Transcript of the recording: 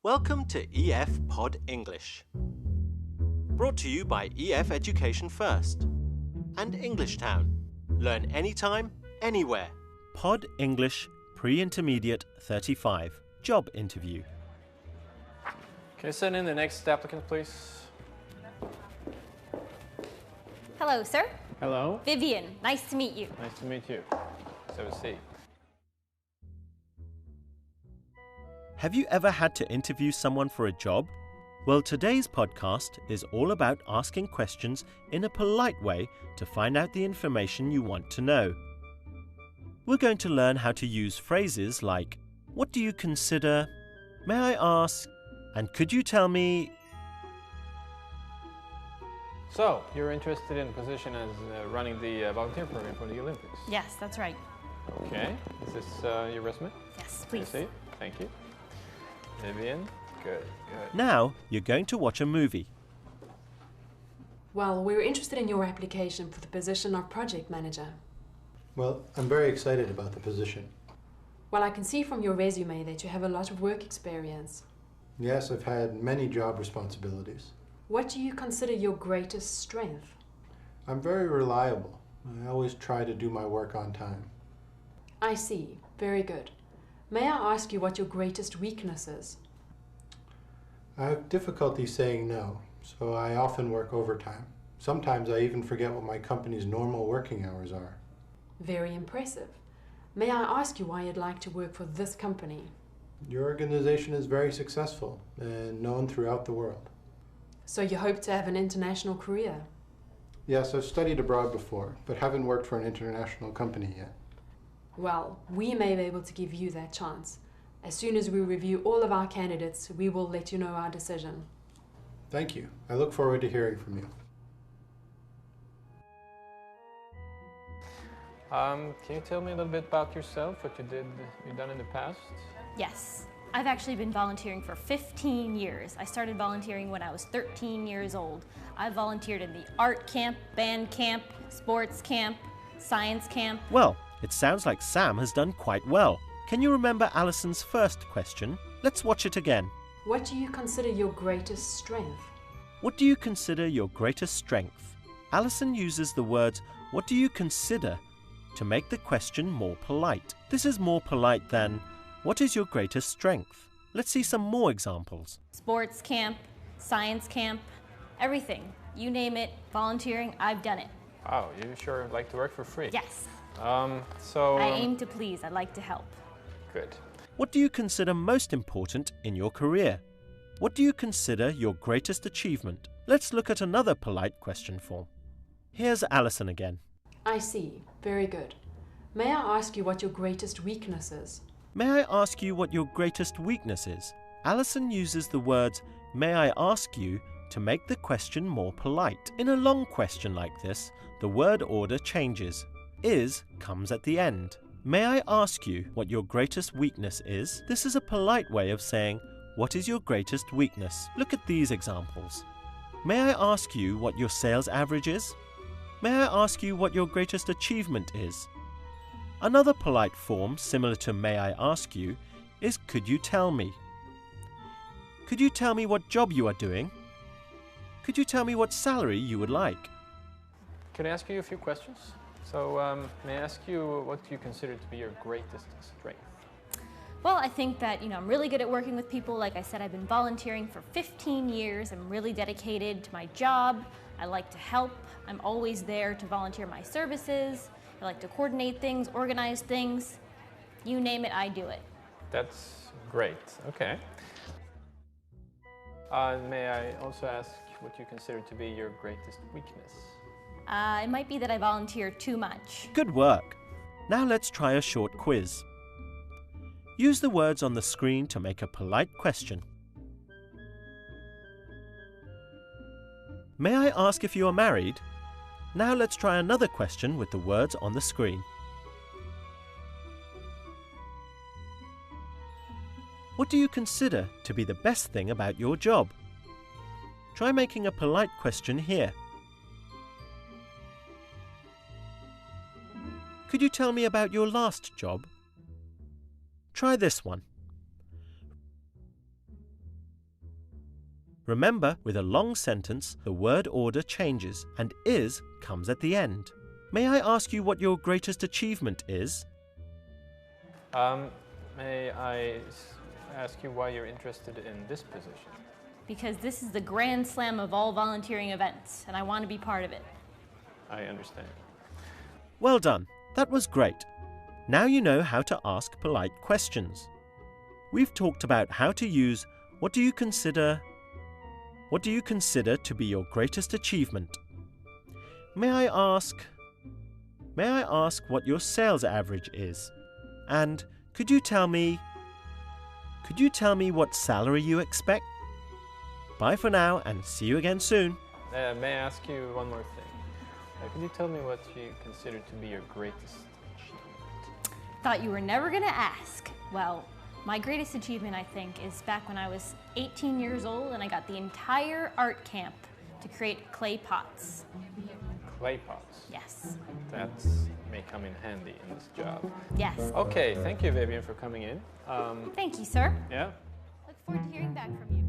Welcome to EF Pod English. Brought to you by EF Education First and Englishtown. Learn anytime, anywhere. Pod English Pre-Intermediate 35. Job interview. Can you send in the next applicant, please? Hello, sir. Hello. Vivian, nice to meet you. Nice to meet you. Let's have a seat. Have you ever had to interview someone for a job? Well, today's podcast is all about asking questions in a polite way to find out the information you want to know. We're going to learn how to use phrases like, "What do you consider?" "May I ask?" and "Could you tell me?" So, you're interested in a position as running the volunteer program for the Olympics? Yes, that's right. Okay. Is this your resume? Yes, I please. see. Thank you. Vivian? Good. Now you're going to watch a movie. Well, we were interested in your application for the position of project manager. Well, I'm very excited about the position. Well, I can see from your resume that you have a lot of work experience. Yes, I've had many job responsibilities. What do you consider your greatest strength? I'm very reliable. I always try to do my work on time. I see. Very good. May I ask you what your greatest weakness is? I have difficulty saying no, so I often work overtime. Sometimes I even forget what my company's normal working hours are. Very impressive. May I ask you why you'd like to work for this company? Your organization is very successful and known throughout the world. So you hope to have an international career? Yes, I've studied abroad before, but haven't worked for an international company yet. Well, we may be able to give you that chance. As soon as we review all of our candidates, we will let you know our decision. Thank you. I look forward to hearing from you. Can you tell me a little bit about yourself, what you've done in the past? Yes. I've actually been volunteering for 15 years. I started volunteering when I was 13 years old. I volunteered in the art camp, band camp, sports camp, science camp. Well, it sounds like Sam has done quite well. Can you remember Alison's first question? Let's watch it again. What do you consider your greatest strength? What do you consider your greatest strength? Alison uses the words, "What do you consider?" to make the question more polite. This is more polite than, "What is your greatest strength?" Let's see some more examples. Sports camp, science camp, everything. You name it, volunteering, I've done it. Wow, you sure like to work for free. Yes. I I aim to please. I'd like to help. Good. What do you consider most important in your career? What do you consider your greatest achievement? Let's look at another polite question form. Here's Alison again. I see. Very good. May I ask you what your greatest weakness is? May I ask you what your greatest weakness is? Alison uses the words, "May I ask you?" to make the question more polite. In a long question like this, the word order changes. Is comes at the end. May I ask you what your greatest weakness is? This is a polite way of saying, what is your greatest weakness? Look at these examples. May I ask you what your sales average is? May I ask you what your greatest achievement is? Another polite form similar to may I ask you is could you tell me? Could you tell me what job you are doing? Could you tell me what salary you would like? Can I ask you a few questions? So, may I ask you what you consider to be your greatest strength? Well, I think that, I'm really good at working with people. Like I said, I've been volunteering for 15 years. I'm really dedicated to my job. I like to help. I'm always there to volunteer my services. I like to coordinate things, organize things. You name it, I do it. That's great. Okay. May I also ask what you consider to be your greatest weakness? It might be that I volunteer too much. Good work. Now let's try a short quiz. Use the words on the screen to make a polite question. May I ask if you are married? Now let's try another question with the words on the screen. What do you consider to be the best thing about your job? Try making a polite question here. Could you tell me about your last job? Try this one. Remember, with a long sentence, the word order changes and is comes at the end. May I ask you what your greatest achievement is? May I ask you why you're interested in this position? Because this is the grand slam of all volunteering events, and I want to be part of it. I understand. Well done. That was great. Now you know how to ask polite questions. We've talked about how to use what do you consider to be your greatest achievement? May I ask what your sales average is? And could you tell me what salary you expect? Bye for now and see you again soon. May I ask you one more thing? Could you tell me what you consider to be your greatest achievement? Thought you were never going to ask. Well, my greatest achievement, I think, is back when I was 18 years old and I got the entire art camp to create clay pots. Clay pots? Yes. That may come in handy in this job. Yes. Okay, thank you, Vivian, for coming in. Thank you, sir. Yeah? Look forward to hearing back from you.